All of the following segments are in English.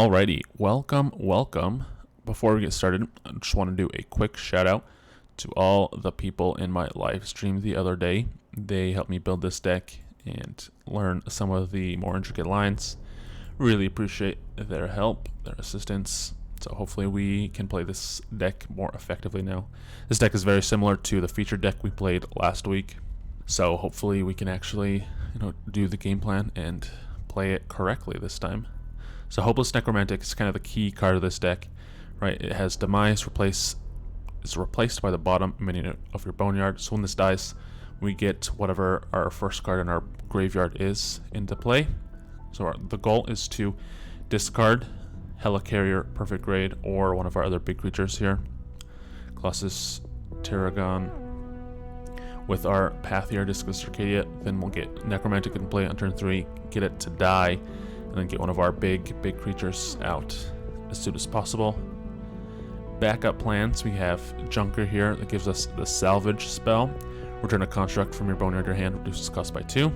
Alrighty, welcome. Before we get started, I just want to do a quick shout out to all the people in my live stream the other day. They helped me build this deck and learn some of the more intricate lines. Really appreciate their help, their assistance. So hopefully we can play this deck more effectively now. This deck is very similar to the featured deck we played last week. So hopefully we can actually, do the game plan and play it correctly this time. So Hopeless Necromantic is kind of the key card of this deck, right? It has Demise is replaced by the bottom minion of your boneyard. So when this dies, we get whatever our first card in our graveyard is into play. So the goal is to discard Helicarrier, Perfect Grade, or one of our other big creatures here. Colossus, Terragon. With our path here, Decklist, Circadia, then we'll get Necromantic in play on turn 3, get it to die, and then get one of our big creatures out as soon as possible. Backup plans, we have Junker here that gives us the Salvage spell. Return a construct from your boneyard to your hand, reduces cost by 2.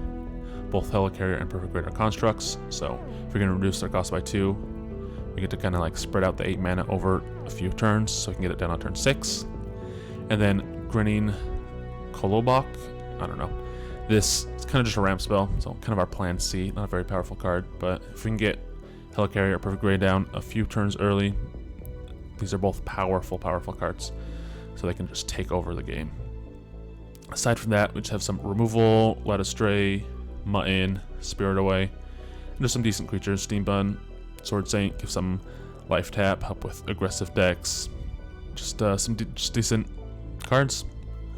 Both Helicarrier and Perfect Grade are constructs, so if you're going to reduce their cost by 2, we get to kind of like spread out the 8 mana over a few turns, so we can get it down on turn 6. And then Grinning Kolobok, I don't know. This is kind of just a ramp spell, so kind of our plan C, not a very powerful card, but if we can get Helicarrier or Perfect Grade down a few turns early, these are both powerful cards, so they can just take over the game. Aside from that, we just have some removal, Led Astray, Mutton, Spirit Away, and just some decent creatures. Steam Bun, Sword Saint, give some life tap, help with aggressive decks. Just some decent cards.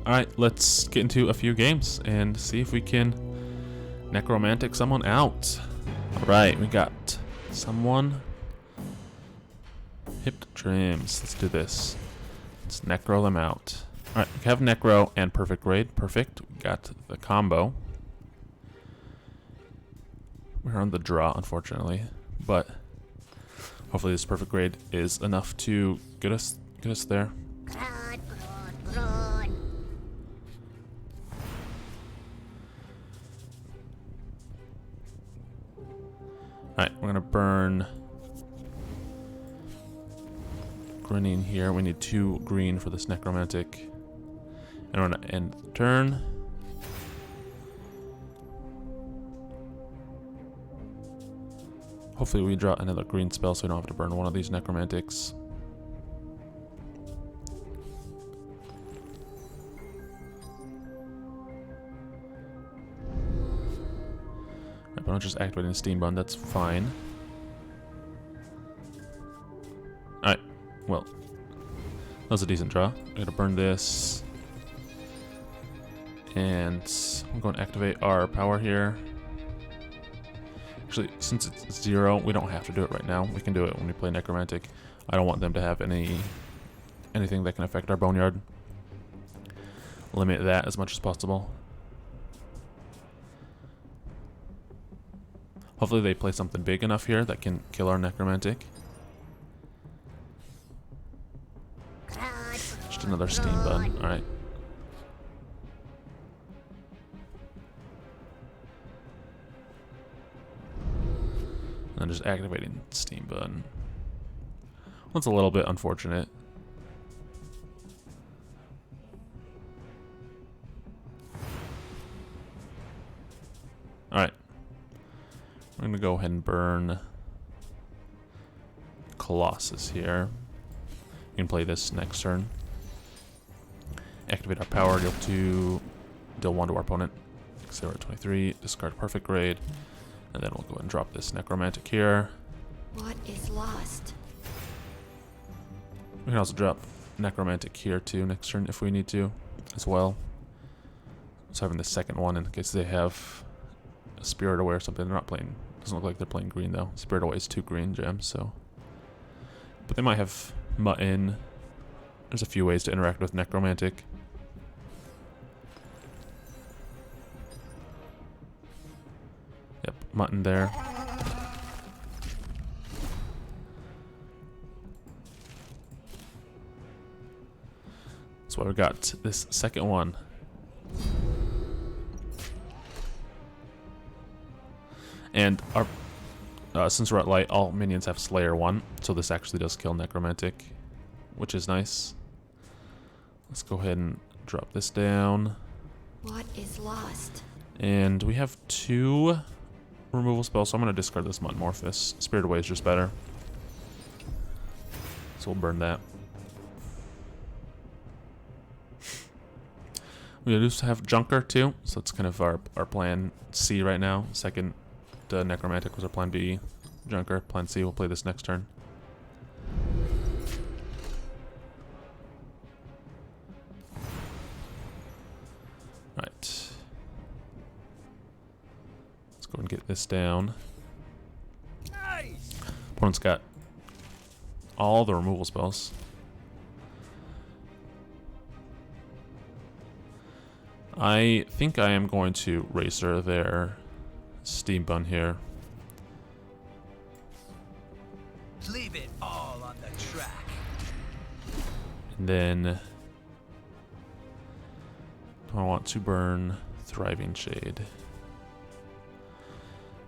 Alright, let's get into a few games and see if we can Necromantic someone out. Alright, we got someone. Hipped Trims. Let's do this. Let's Necro them out. Alright, we have Necro and Perfect Grade. Perfect. We got the combo. We're on the draw, unfortunately, but hopefully this Perfect Grade is enough to get us there. Alright, we're gonna burn Grinning here. We need 2 green for this Necromantic. And we're gonna end the turn. Hopefully we draw another green spell so we don't have to burn one of these Necromantics. But I'm just activating Steam Bun, that's fine. Alright, well, that was a decent draw. I'm gonna burn this. And I'm going to activate our power here. Actually, since it's 0, we don't have to do it right now. We can do it when we play Necromantic. I don't want them to have anything that can affect our boneyard. Limit that as much as possible. Hopefully they play something big enough here that can kill our Necromantic. Just another Steam Bun. Alright. And just activating Steam Bun. That's a little bit unfortunate. Alright. We're going to go ahead and burn Colossus here. You can play this next turn. Activate our power, deal 1 to our opponent. 0 at 23, discard Perfect Grade. And then we'll go ahead and drop this Necromantic here. What is lost? We can also drop Necromantic here too next turn if we need to as well. So having the second one in case they have a Spirit Away or something. They're not playing, doesn't look like they're playing green though. Spirit Away is 2 green gems, so. But they might have Mutton. There's a few ways to interact with Necromantic. Yep, Mutton there. That's why we got this second one. And our Since we're at light, all minions have Slayer 1, so this actually does kill Necromantic, which is nice. Let's go ahead and drop this down. What is lost? And we have 2 removal spells, so I'm going to discard this Muttonmorphosis. Spirit Away is just better. So we'll burn that. We do have Junker too, so that's kind of our plan C right now. Second Necromantic was our plan B. Junker, plan C, we'll play this next turn. Right. Let's go and get this down. Nice. Opponent's got all the removal spells. I think I am going to Racer their Steam Bun here. Leave it all on the track. And then I want to burn Thriving Shade.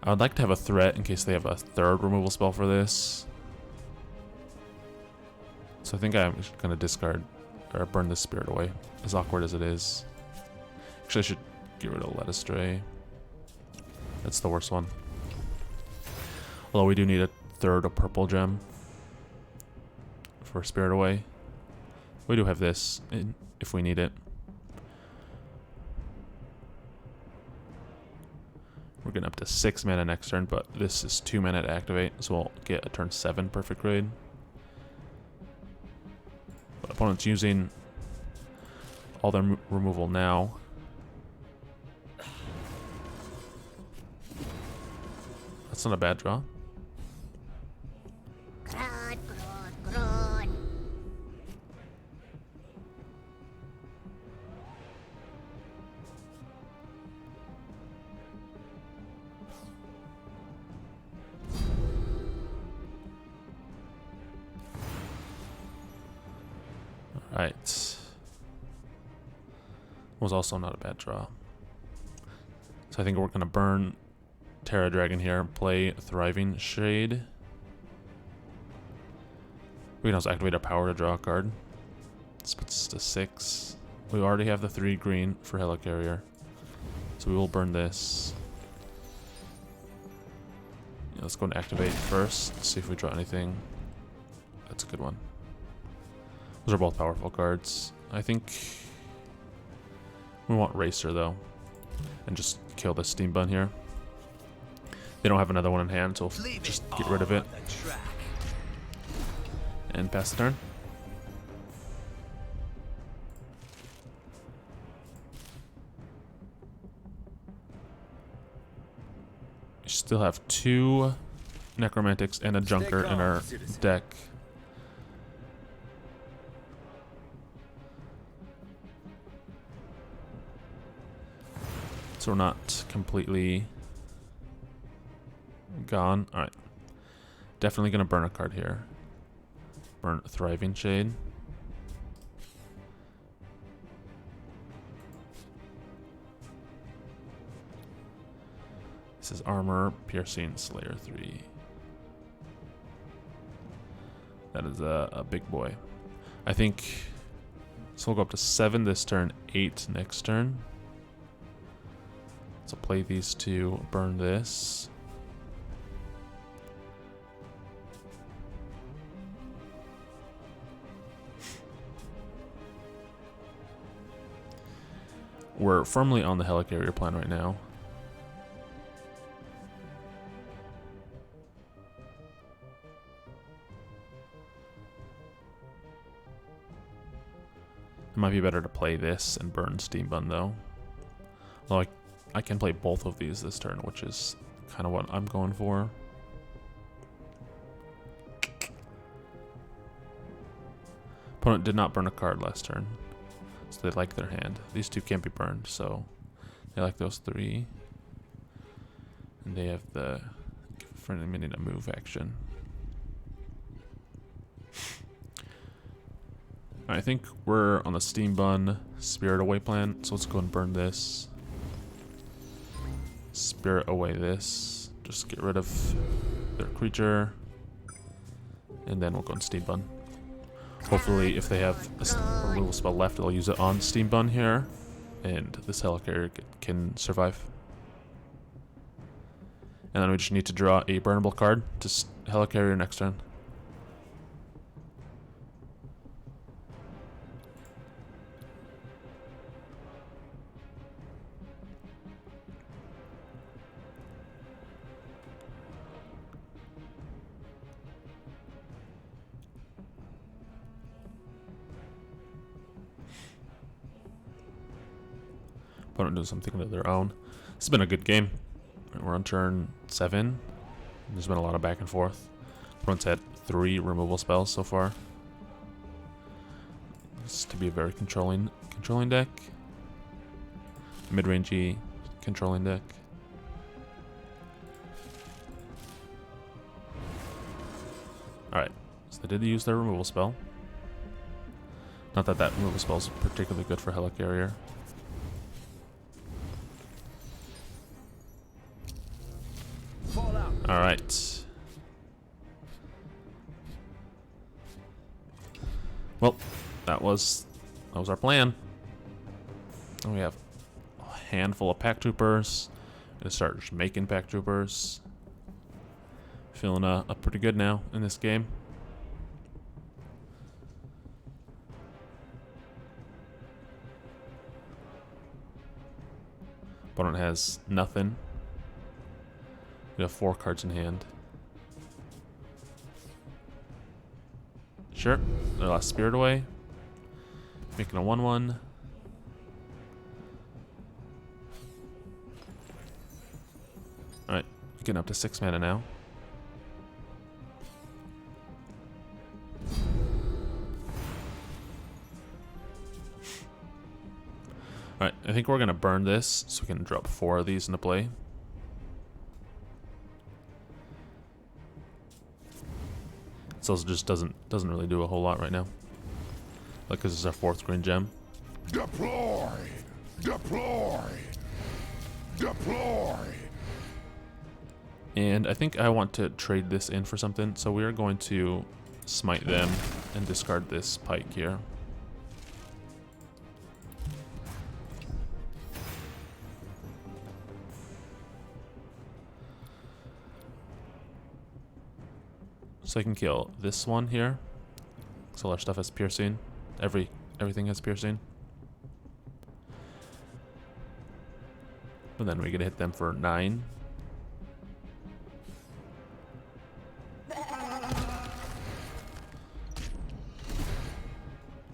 I would like to have a threat in case they have a 3rd removal spell for this. So I think I'm just going to discard or burn this Spirit Away, as awkward as it is. Actually, I should get rid of Let Astray. That's the worst one. Although we do need a 3rd of purple gem for Spirit Away. We do have this if we need it. We're getting up to 6 mana next turn, but this is 2 mana to activate, so we'll get a turn 7 perfect raid. But opponent's using all their removal now. That's not a bad draw. Alright. Was also not a bad draw. So I think we're going to burn Terra Dragon here, play Thriving Shade. We can also activate our power to draw a card. This puts us to 6. We already have the 3 green for helicarrier, so we will burn this. Yeah, let's go and activate first, see if we draw anything. That's a good one. Those are both powerful cards. I think we want Racer though, and just kill the Steam Bun here. They don't have another one in hand, so we'll just get rid of it and pass the turn. We still have 2 Necromantics and a Junker in our deck. So we're not completely gone. Alright. Definitely going to burn a card here. Burn Thriving Shade. This is Armor, Piercing, Slayer 3. That is a big boy. I think... So we'll go up to 7 this turn, 8 next turn. So play these 2, burn this. We're firmly on the helicarrier plan right now. It might be better to play this and burn Steam Bun though. Although I can play both of these this turn, which is kind of what I'm going for. Opponent did not burn a card last turn, so they like their hand. These 2 can't be burned, so they like those 3. And they have the friendly minion to move action. I think we're on the Steam Bun Spirit Away plan, so let's go and burn this. Spirit Away this. Just get rid of their creature. And then we'll go on Steam Bun. Hopefully, if they have a removal spell left, they'll use it on Steam Bun here. And this helicarrier can survive. And then we just need to draw a burnable card to helicarrier next turn. Opponent does something of their own. This has been a good game. We're on turn 7. There's been a lot of back and forth. Opponent's had 3 removal spells so far. This to be a very controlling deck. Mid-rangey controlling deck. Alright, so they did use their removal spell. Not that that removal spell is particularly good for helicarrier. Alright. Well, that was our plan. And we have a handful of pack troopers. Gonna start just making pack troopers. Feeling up pretty good now in this game. Opponent has nothing. We have 4 cards in hand. Sure. Their last Spirit away. Making a 1/1. Alright. Getting up to 6 mana now. Alright. I think we're going to burn this so we can drop 4 of these into play. So it just doesn't really do a whole lot right now. Like, this is our 4th green gem. Deploy! Deploy! Deploy! And I think I want to trade this in for something. So we are going to smite them and discard this pike here. So I can kill this one here. So our stuff has piercing. Everything has piercing. And then we get to hit them for 9.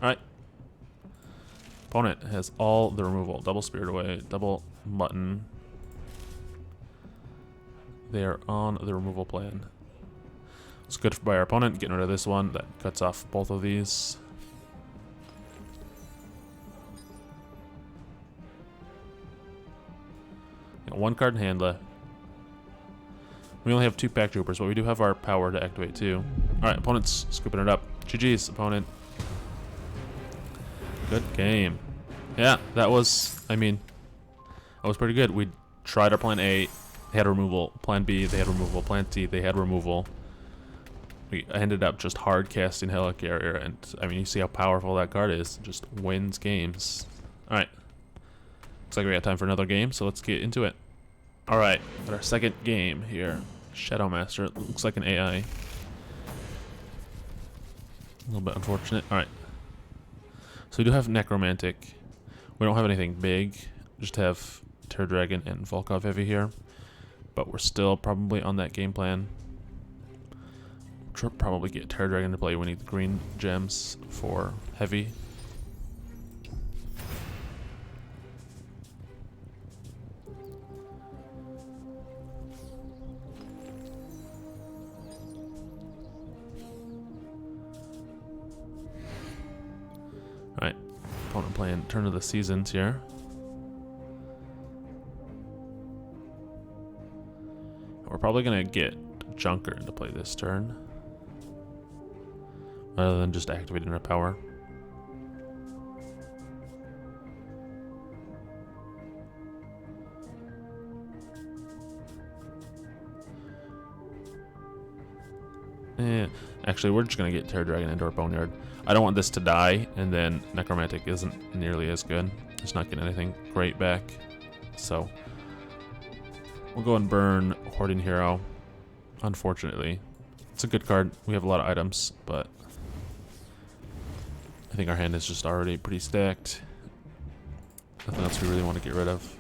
Alright. Opponent has all the removal. Double Spirit away, double mutton. They are on the removal plan. It's good by our opponent, getting rid of this one. That cuts off both of these. Got 1 card in hand left. We only have 2 pack troopers, but we do have our power to activate too. Alright, opponent's scooping it up. GG's, opponent. Good game. Yeah, that was, that was pretty good. We tried our plan A, they had removal. Plan B, they had removal. Plan C, they had removal. We ended up just hard casting helicarrier, and you see how powerful that card is. It just wins games. Alright. Looks like we got time for another game, so let's get into it. Alright, our second game here. Shadow Master. It looks like an AI. A little bit unfortunate. Alright. So we do have Necromantic. We don't have anything big. Just have Terragon and Volkov heavy here. But we're still probably on that game plan. Probably get Terragon to play. We need the green gems for heavy. Alright, opponent playing Turn of the Seasons here. We're probably gonna get Junker to play this turn, rather than just activating our power. Actually, we're just gonna get Terror Dragon into our Boneyard. I don't want this to die, and then Necromantic isn't nearly as good. It's not getting anything great back. So, we'll go and burn Hoarding Hero. Unfortunately. It's a good card. We have a lot of items, but I think our hand is just already pretty stacked. Nothing else we really want to get rid of.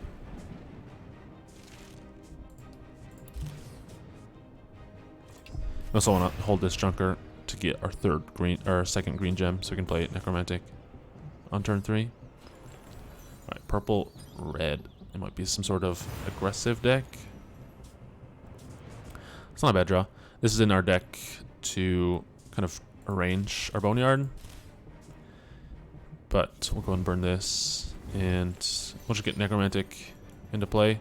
I also want to hold this Junker to get our second green gem, so we can play Necromantic on turn 3. Alright, purple, red. It might be some sort of aggressive deck. It's not a bad draw. This is in our deck to kind of arrange our Boneyard. But we'll go and burn this, and we'll just get Necromantic into play.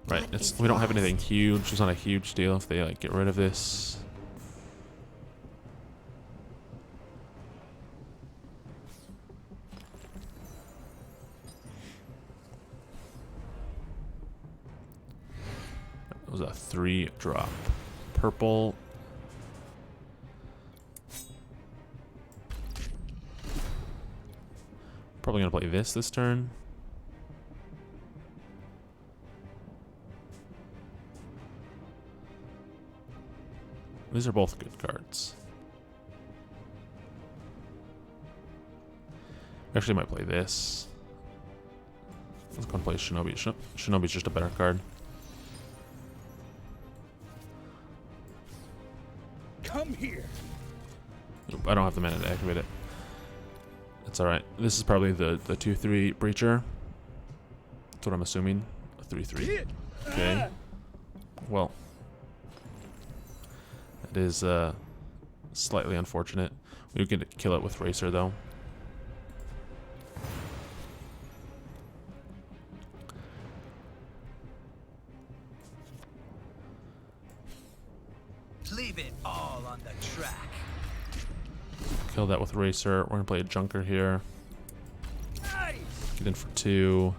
Right, we don't have anything huge. It's not a huge deal if they like get rid of this. That was a 3-drop. Purple. Probably gonna play this turn. These are both good cards. Actually, might play this. Let's go and play Shinobi. Shinobi's just a better card. Come here. Oop, I don't have the mana to activate it. That's alright. This is probably the 2/3 Breacher. That's what I'm assuming. A 3/3. Okay. Well. That is slightly unfortunate. We can kill it with Racer though. Leave it all on the track. Kill that with Racer. We're gonna play a Junker here. Nice. Get in for 2.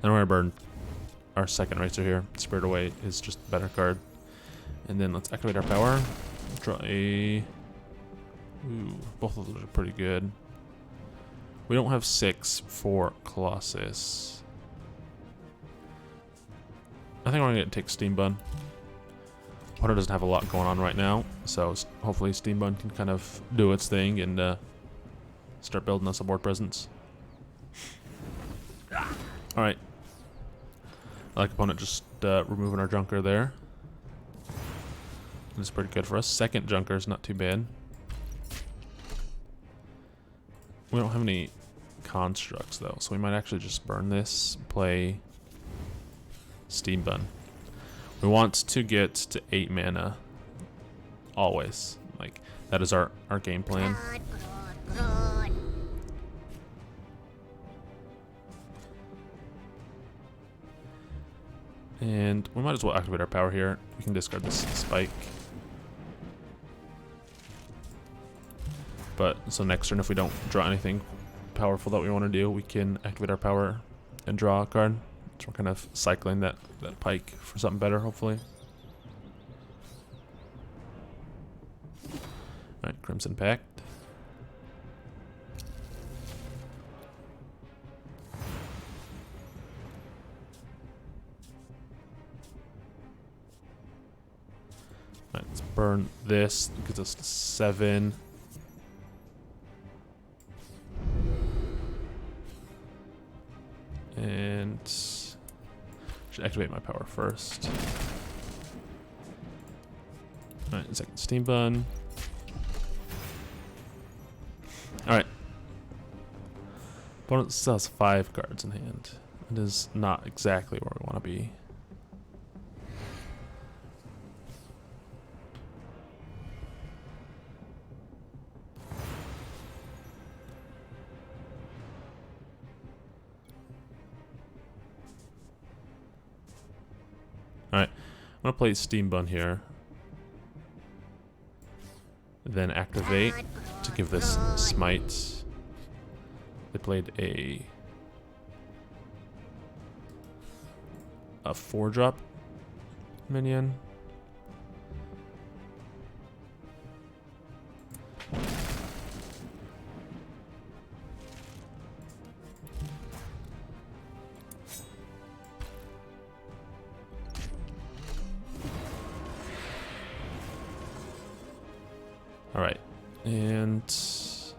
And we're gonna burn our second Racer here. Spirit Away is just a better card. And then let's activate our power. Draw a... Ooh, both of those are pretty good. We don't have 6 for Colossus. I think we're gonna take Steam Bun. Opponent doesn't have a lot going on right now, so hopefully Steam Bun can kind of do its thing and start building us a board presence. Alright. I like opponent just removing our Junker there. This is pretty good for us. Second Junker is not too bad. We don't have any constructs though, so we might actually just burn this, play Steam Bun. We want to get to 8 mana always. Like, that is our game plan. And we might as well activate our power here. We can discard this spike. But, so next turn if we don't draw anything powerful that we want to do, we can activate our power and draw a card. So we're kind of cycling that pike for something better, hopefully. Alright, Crimson Pact. Alright, let's burn this. It gives us 7. And should activate my power first. Alright, second Steam Bun. Alright. Opponent still has 5 cards in hand. It is not exactly where we want to be. Alright, I'm going to play Steam Bun here. Then activate to give this smite. They played a 4-drop minion. Alright. And let's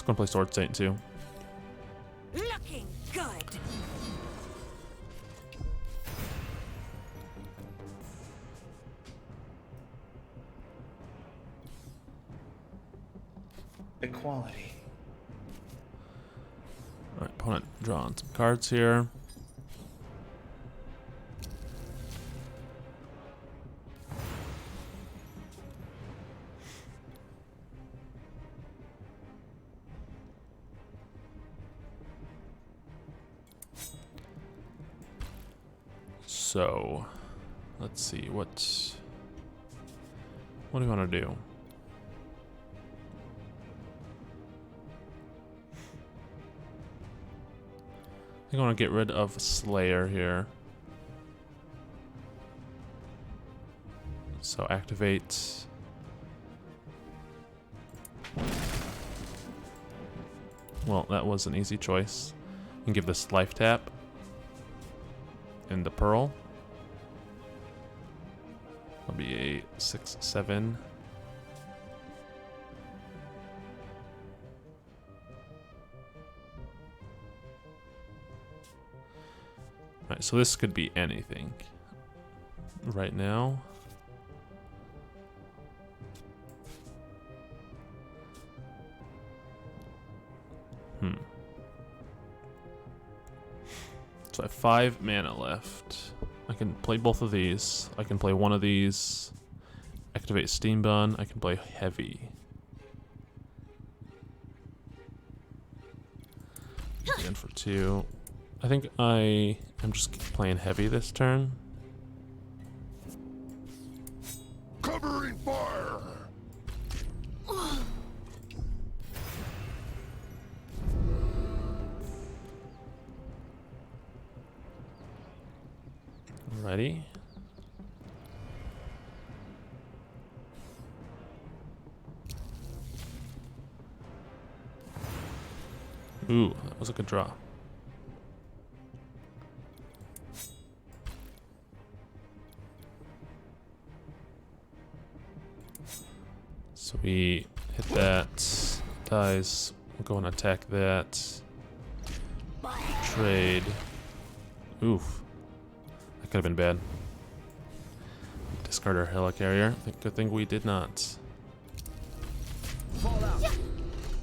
go and play Sword Saint too. Looking good. Equality. Alright, opponent drawing some cards here. So, let's see, what do you want to do? I think I want to get rid of Slayer here. So activate. Well, that was an easy choice. And give this life tap. And the pearl. That'll be a 6/7. Alright, so this could be anything right now. So I have 5 mana left. I can play both of these. I can play one of these. Activate Steam Bun. I can play heavy. Again for 2. I think I am just playing heavy this turn. Covering fire! Ready? Ooh, that was a good draw. So we hit that, dies, we'll go and attack that. Trade. Oof. That could have been bad. Discard our helicarrier. Good thing we did not.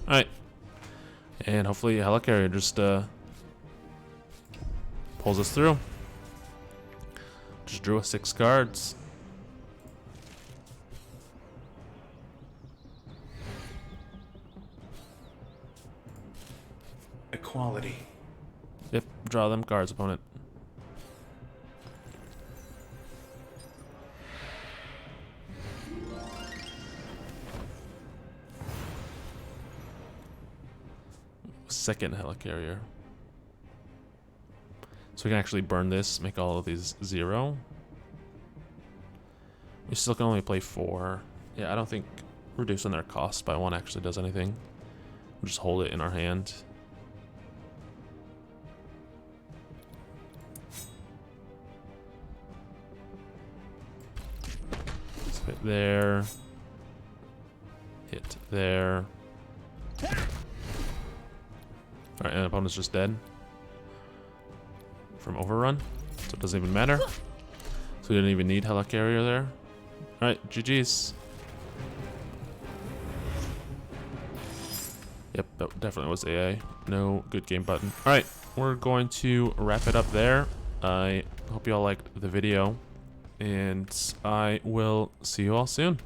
Alright. And hopefully helicarrier just pulls us through. Just drew us 6 cards. Equality. Yep, draw them cards, opponent. Second helicarrier. So we can actually burn this, make all of these 0. We still can only play 4. Yeah, I don't think reducing their cost by 1 actually does anything. We'll just hold it in our hand. Let's hit there. Hit there. Alright, and the opponent's just dead from overrun, so it doesn't even matter. So we didn't even need helicarrier there. Alright, GG's. Yep, that definitely was AI. No good game button. Alright, we're going to wrap it up there. I hope you all liked the video, and I will see you all soon.